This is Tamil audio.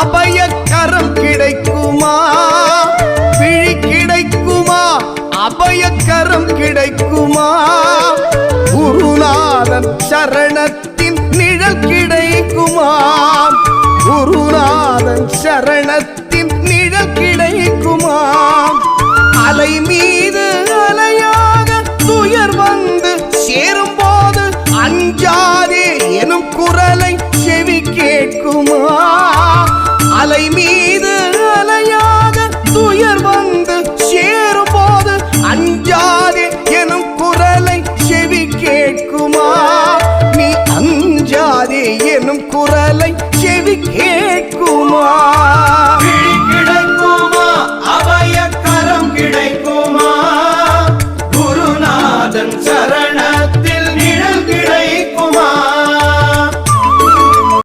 அபயக்கரம் கிடைக்குமா? விழி கிடைக்குமா? அபயக்கரம் கிடைக்குமா? குருநாதன் சரணத்தின் நிழல் கிடைக்குமா? குருநாதன் சரணத்தின் நிழல் கிடைக்குமா? அலை மீது அலையாக துயர் வந்து சேரும் போது அஞ்சாதே எனும் குரலை செவி கேட்குமா? அலை மீது அலையாக துயர் வந்து சேரும் போது அஞ்சாதே எனும் குரலை செவி கேட்குமா? நீ அஞ்சாதே எனும் குரலை செவி கேட்குமா?